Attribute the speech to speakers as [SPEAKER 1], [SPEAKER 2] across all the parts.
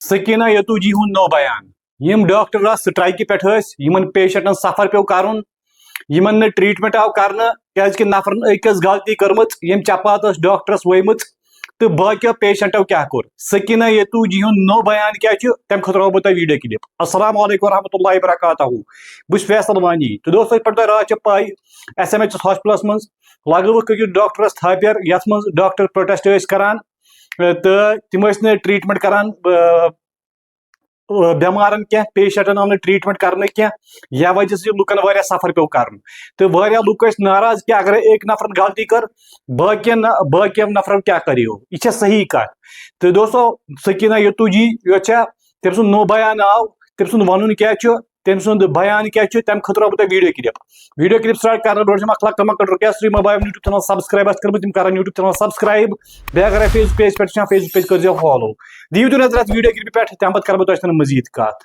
[SPEAKER 1] सकीना यतूजी हुन नो बयान यम doctor strike पे यमन पेशेंटन सफर पे कर यमन ट्रीटमेंट आव कर क्या नफरन अकिस गलती कर्म यम चपात डॉक्टरस वम तो बाकियों पेशेंटों क्या कोर सकीना यतूजी हुन नो बयान क्या तम खुद बह तुम वीडियो क्लिप अस्सलाम वालेकुम रहमतुल्लाहि व बरकातहू बस फैसल वानी तो दोस्तों पे रात पाई SMH हॉस्पिटल मज लग डॉक्टरस थापर ये डॉक्टर प्रोटेस्ट करान तो तम ट्रीटमेंट करान बेमारन क्या पेशेंटन आव ट्रीटमेंट करने क्या या वजह से लुकन वारिया सफर पे कर तो वारिया लुक नाराज कि अगर एक नफर गलती कर बाकियन नफर क्या करो यह सही कत तो दोस्तों सकीना यतूजी तम सुन नो बयान आव तम सुन वन क्या तम सुन बयान क्या तम खुद बह वीडियो क्लिप स्टार्ट कर लकट request mobile YouTube channel subscribe कर तुम कर यूट्यूब चैनल सब्सक्राइब बे अगर फेसबुक पेज पे फेसबुक पेज कर फॉलो दिव तो नजर वीडियो क्लिप पे तम पत कर बह मजीद कत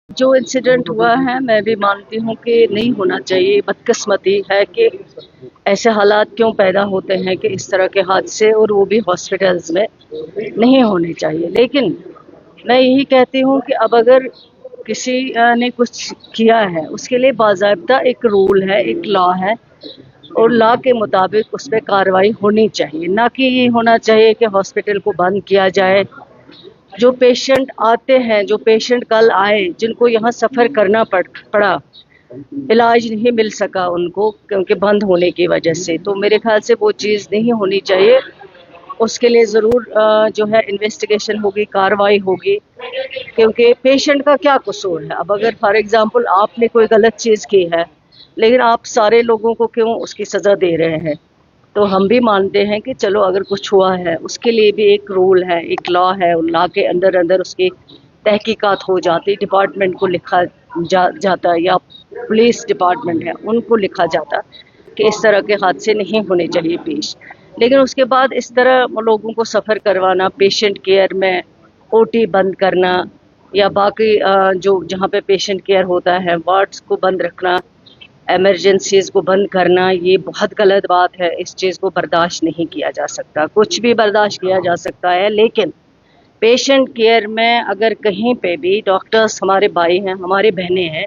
[SPEAKER 2] जो इंसिडेंट हुआ है मैं भी मानती हूँ कि नहीं होना चाहिए। बदकिस्मती है कि ऐसे हालात क्यों पैदा होते हैं कि इस तरह के हादसे और वो भी हॉस्पिटल्स में नहीं होने चाहिए। लेकिन मैं यही कहती हूँ कि अब अगर किसी ने कुछ किया है उसके लिए बाज़ाब्ता एक रूल है, एक लॉ है और लॉ के मुताबिक उस पर कार्रवाई होनी चाहिए। ना कि ये होना चाहिए कि हॉस्पिटल को बंद किया जाए। जो पेशेंट आते हैं, जो पेशेंट कल आए जिनको यहाँ सफ़र करना पड़ा, इलाज नहीं मिल सका उनको क्योंकि बंद होने की वजह से, तो मेरे ख्याल से वो चीज़ नहीं होनी चाहिए। उसके लिए ज़रूर जो है इन्वेस्टिगेशन होगी, कार्रवाई होगी, क्योंकि पेशेंट का क्या कसूर है। अब अगर फॉर एग्ज़ाम्पल आपने कोई गलत चीज़ की है लेकिन आप सारे लोगों को क्यों उसकी सज़ा दे रहे हैं? तो हम भी मानते हैं कि चलो अगर कुछ हुआ है उसके लिए भी एक रूल है, एक लॉ है, और लॉ के अंदर उसकी तहकीकात हो जाती, डिपार्टमेंट को लिखा जाता या पुलिस डिपार्टमेंट है उनको लिखा जाता कि इस तरह के हादसे नहीं होने चाहिए पेश। लेकिन उसके बाद इस तरह लोगों को सफ़र करवाना, पेशेंट केयर में OT बंद करना या बाकी जो जहाँ पे पेशेंट केयर होता है वार्ड्स को बंद रखना, एमरजेंसीज को बंद करना, ये बहुत गलत बात है। इस चीज़ को बर्दाश्त नहीं किया जा सकता। कुछ भी बर्दाश्त किया जा सकता है लेकिन पेशेंट केयर में अगर कहीं पे भी, डॉक्टर्स हमारे भाई हैं, हमारे बहनें हैं,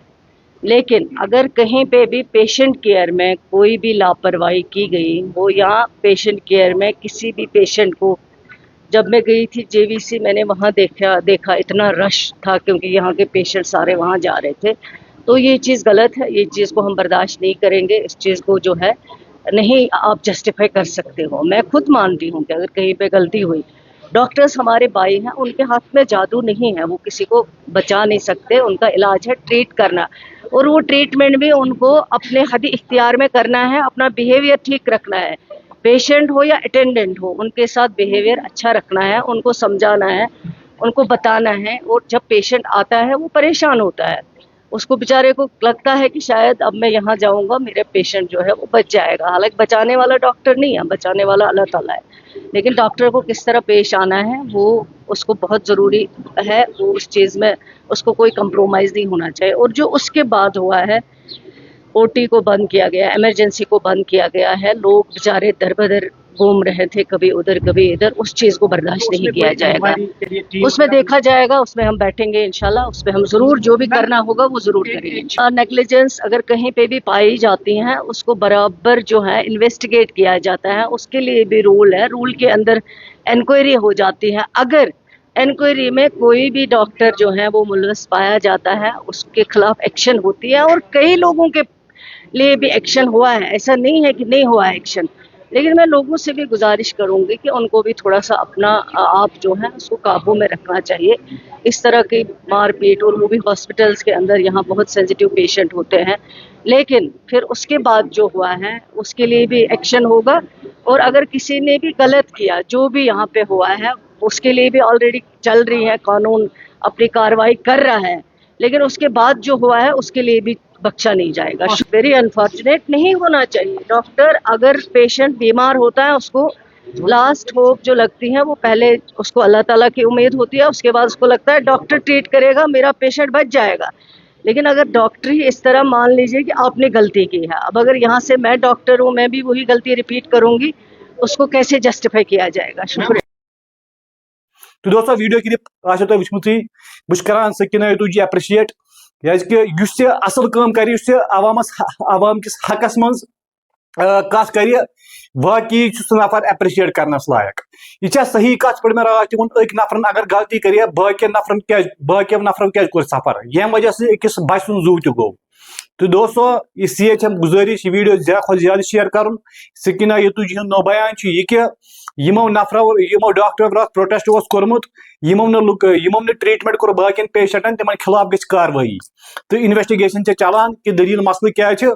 [SPEAKER 2] लेकिन अगर कहीं पे भी पेशेंट केयर में कोई भी लापरवाही की गई हो या पेशेंट केयर में किसी भी पेशेंट को, जब मैं गई थी JVC मैंने वहाँ देखा इतना रश था क्योंकि यहाँ के पेशेंट सारे वहाँ जा रहे थे। तो ये चीज़ गलत है, ये चीज़ को हम बर्दाश्त नहीं करेंगे। इस चीज़ को जो है नहीं आप जस्टिफाई कर सकते हो। मैं खुद मानती हूँ कि अगर कहीं पे गलती हुई, डॉक्टर्स हमारे भाई हैं, उनके हाथ में जादू नहीं है, वो किसी को बचा नहीं सकते। उनका इलाज है ट्रीट करना और वो ट्रीटमेंट भी उनको अपने हद इख्तियार में करना है, अपना बिहेवियर ठीक रखना है। पेशेंट हो या अटेंडेंट हो उनके साथ बिहेवियर अच्छा रखना है, उनको समझाना है, उनको बताना है। और जब पेशेंट आता है वो परेशान होता है, उसको बेचारे को लगता है कि शायद अब मैं यहाँ जाऊँगा मेरे पेशेंट जो है वो बच जाएगा। हालांकि बचाने वाला डॉक्टर नहीं है, बचाने वाला अल्लाह ताला है। लेकिन डॉक्टर को किस तरह पेश आना है वो उसको बहुत ज़रूरी है। वो उस चीज़ में उसको कोई कंप्रोमाइज़ नहीं होना चाहिए। और जो उसके बाद हुआ है, OT को बंद किया गया, एमरजेंसी को बंद किया गया है, लोग बेचारे दर बदर घूम रहे थे, कभी उधर कभी इधर, उस चीज़ को बर्दाश्त नहीं किया जाएगा। उसमें देखा जाएगा, उसमें हम बैठेंगे इंशाल्लाह, उसमें हम ज़रूर जो भी करना होगा वो ज़रूर करेंगे। नेग्लिजेंस अगर कहीं पे भी पाई जाती हैं उसको बराबर जो है इन्वेस्टिगेट किया जाता है। उसके लिए भी रूल है, रूल के अंदर इंक्वायरी हो जाती है। अगर इंक्वायरी में कोई भी डॉक्टर जो है वो मुलविस पाया जाता है उसके खिलाफ एक्शन होती है। और कई लोगों के लिए भी एक्शन हुआ है, ऐसा नहीं है कि नहीं हुआ है एक्शन। लेकिन मैं लोगों से भी गुजारिश करूंगी कि उनको भी थोड़ा सा अपना आप जो है उसको काबू में रखना चाहिए। इस तरह की मारपीट, और वो भी हॉस्पिटल्स के अंदर, यहाँ बहुत सेंसिटिव पेशेंट होते हैं। लेकिन फिर उसके बाद जो हुआ है उसके लिए भी एक्शन होगा। और अगर किसी ने भी गलत किया, जो भी यहाँ पे हुआ है, उसके लिए भी ऑलरेडी चल रही है, कानून अपनी कार्रवाई कर रहा है। लेकिन उसके बाद जो हुआ है उसके लिए भी बख्शा नहीं जाएगा। वेरी अनफॉर्चुनेट, नहीं होना चाहिए। डॉक्टर अगर पेशेंट बीमार होता है उसको लास्ट होप जो लगती है वो पहले उसको अल्लाह ताला की उम्मीद होती है, उसके बाद उसको लगता है डॉक्टर ट्रीट करेगा, मेरा पेशेंट बच जाएगा। लेकिन अगर डॉक्टर ही इस तरह मान लीजिए कि आपने गलती की है, अब अगर यहाँ से मैं डॉक्टर हूँ, मैं भी वही गलती रिपीट करूंगी, उसको कैसे जस्टिफाई किया जाएगा? शुक्रिया।
[SPEAKER 1] تو دوستو ویڈیو کلپ آسو تۄہہِ وٕچھمٕژٕے بہٕ چھُس کران سکیٖنہ یتوٗ جی ایپرِشیٹ کیازکہِ یُس تہِ اصل کٲم کرِ یُس تہِ عوام کِس حقس منٛز کتھ کرِ واقعی چھُ سُہ نفر ایپرِشیٹ کرنس لایق یہ چھا صحیح کتھ پٲٹھۍ مےٚ راتھ تہِ ووٚن أکۍ نفرن اگر غلطی کرِ باقین نفرن کیازِ کوٚر سفر ییٚمہِ وجہ سۭتۍ أکِس بچہِ سُنٛد زوٗ تہِ گوٚو تو دوستو اس لیے چھم گزٲرش یہ ویڈیو زیادہ کھۄتہٕ زیادٕ شیئر کرُن سکیٖنہ یتوٗ جی ہُنٛد نوٚو بیان چھُ یہِ کہِ یِمو نفرو یِمو ڈاکٹرو راتھ پروٹیسٹ اوس کوٚرمُت یِمو نہٕ ٹریٹمنٹ کوٚر باقین پیشنٹن تِمن خلاف گژھِ کاروٲیی تہٕ انویسٹِگیشن چھِ چلان کہ دلیل مسلہٕ کیٛاہ چھِ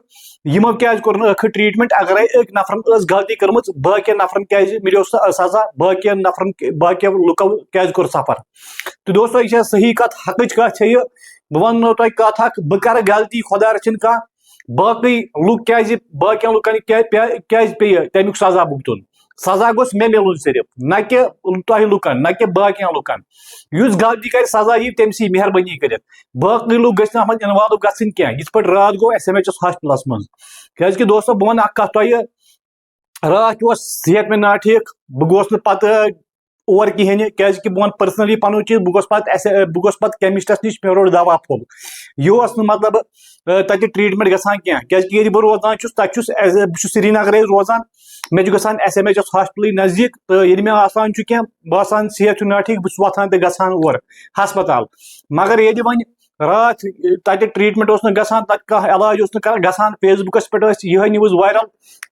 [SPEAKER 1] یِمو کیٛازِ کوٚر نہٕ ٲخٕر ٹریٹمنٹ اگرے أکۍ نفرن ٲس غلطی کٔرمٕژ باقین نفرن کیٛازِ مِلیو سُہ سزا باقین لُکو کیٛازِ کوٚر سفر تہٕ دوستو یہِ چھےٚ صحیح کتھ حقٕچ کتھ چھےٚ یہِ بہٕ ونہو تۄہہِ کتھ اکھ بہٕ کرٕ غلطی خۄدا رٔچھِنۍ کانٛہہ باقٕے لُکھ کیٛازِ باقین لُکن کیٛازِ پیٚیہِ تمیُک سزا بُگتُن سزا گوٚژھ مےٚ مِلُن صرف نہ کہ تۄہہِ لُکن نہ کہ باقین لُکن یُس غلطی کرِ سزا یی تٔمسٕے مہربٲنی کٔرِتھ باقٕے لُکھ گٔژھۍ نہٕ اتھ منٛز اِنوالو گژھٕنۍ کینٛہہ یِتھ پٲٹھۍ راتھ گوٚو SMHS ہاسپٹلس منٛز کیٛازِ کہِ دوستو بہٕ ونہٕ اکھ کتھ تۄہہِ راتھ تہِ اوس صحت مےٚ ناٹھیٖک بہٕ گوس نہٕ پتہٕ اور کِہینۍ کیٛازِ کہِ بہٕ ونہٕ پٔرسنلی پنُن چیٖز بہٕ گوس پتہٕ کیمسٹس نِش مےٚ روٚٹ دوا پھوٚل یہِ اوس نہٕ مطلب تتہِ ٹریٹمنٹ گژھان کینٛہہ کیٛازِ کہِ ییٚتہِ بہٕ روزان چھُس تتہِ چھُس بہٕ چھُس سرینگرے روزان مےٚ چھُ گژھان SMHS ہاسپٹلٕے نزدیٖک تہٕ ییٚلہِ مےٚ آسان چھُ کینٛہہ باسان صحت چھُ ناٹھیٖک بہٕ چھُس وۄتھان تہٕ گژھان اور ہسپتال مگر ییٚلہِ وۄنۍ راتھ تتہِ ٹریٹمنٹ اوس نہٕ گژھان تتہِ کانٛہہ علاج اوس نہٕ گژھان فیس بُکس پٮ۪ٹھ ٲس یِہے نِوٕز وایرل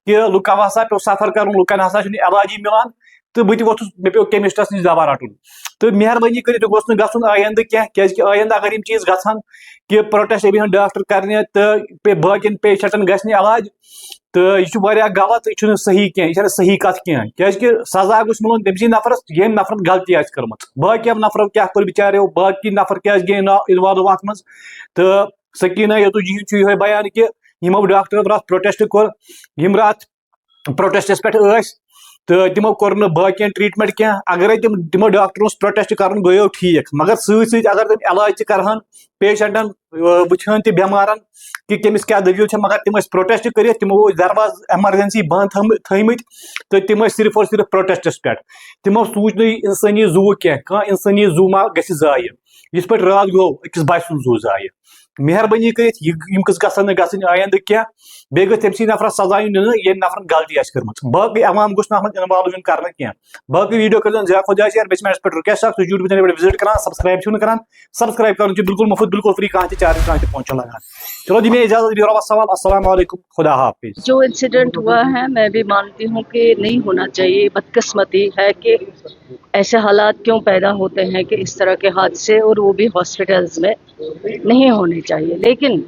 [SPEAKER 1] کہِ لُکو ہسا پیوٚو سفر کرُن لُکن ہسا چھُنہٕ علاجی مِلان تہٕ بہٕ تہِ ووٚتھُس مےٚ پیوٚو کیمسٹس نِش دوا رٹُن تہٕ مہربٲنی کٔرِتھ یہِ گوٚژھ نہٕ گژھُن آیندٕ کینٛہہ کیٛازِ کہِ آیندٕ اگر یِم چیٖز گژھن کہِ پروٹیسٹ بیٚہن ڈاکٹر کرنہِ تہٕ باقین پیشنٹن گژھِ نہٕ علاج تہٕ یہِ چھُ واریاہ غلط یہِ چھُنہٕ صحیح کینٛہہ یہِ چھنہٕ صحیح کتھ کینٛہہ کیٛازِ کہِ سزا گوٚژھ مِلُن تٔمسٕے نفرس ییٚمۍ نفرن غلطی آسہِ کٔرمٕژ باقیو نفرو کیٛاہ کوٚر بِچاریو باقٕے نفر کیٛازِ گٔے اِنوالو اتھ منٛز تہٕ سکیٖنہ یتوٗ جی چھُ یِہوے بیان کہِ یِمو ڈاکٹرو راتھ پروٹیسٹ کوٚر یِم راتھ پروٹیسٹس پٮ۪ٹھ ٲسۍ تہٕ تِمو کوٚر نہٕ باقین ٹریٹمنٹ کینٛہہ اگرے تِمو ڈاکٹرو اوس پروٹیسٹ کرُن گٔیو ٹھیٖک مگر سۭتۍ سۭتۍ اگر تِم علاج تہِ کرہن پیشنٹن وٕچھہن تہِ بٮ۪مارن کہ کٔمِس کیٛاہ دٔلیٖل چھےٚ مگر تِم ٲسۍ پروٹیسٹ کٔرِتھ تِمو ٲسۍ درواز ایمرجنسی بنٛد تھٲیمٕتۍ تہٕ تِم ٲسۍ صرف اور صرف پروٹیسٹس پٮ۪ٹھ تِمو سوٗنٛچ نہٕ یہِ انسٲنی زوٗ کینٛہہ کانٛہہ انسٲنی زوٗ ما گژھِ ضایہِ یِتھ پٲٹھۍ راتھ گوٚو أکِس بچہِ سُنٛد زوٗ ضایہِ مہربٲنی کٔرِتھ یِم قٕصہٕ گژھن نہٕ گژھٕنۍ آیندٕ کینٛہہ بیٚیہِ گٔژھ تٔمسٕے نفرس سزا یُن دِنہٕ ییٚمۍ نفرن غلطی آسہِ کٔرمٕژ باقٕے عوام گوٚژھ نہٕ اتھ منٛز اِنوالو یُن کرنہٕ کینٛہہ باقٕے ویڈیو کٔرۍزیٚو زیادٕ کھۄتہٕ زیادٕ شیر بیٚیہِ چھِ مےٚ اَتھ پٮ۪ٹھ رِکویسٹ اکھ تُہۍ چھِو یوٗٹیوب چینل پٮ۪ٹھ وِزٹ کران سبسکرایب چھِو نہٕ کران سبسکرایب کرُن چھُ بالکل مُفت بالکل فری کانٛہہ تہِ چارج کانٛہہ تہِ پونٛسہٕ چھُنہٕ لگان چلو دی مےٚ اجازت بِہِو رۄبس حوال السلام علیکم خدا حافظ
[SPEAKER 2] جو انسیڈنٹ ہوا ہے میں بھی مانتی ہوں کہ نہیں ہونا چاہیے بدقسمتی ہے کہ ایسے حالات کیوں پیدا ہوتے ہیں کہ اس طرح کے حادثے اور وہ بھی ہاسپٹلز میں نہیں ہونے چاہیے لیکن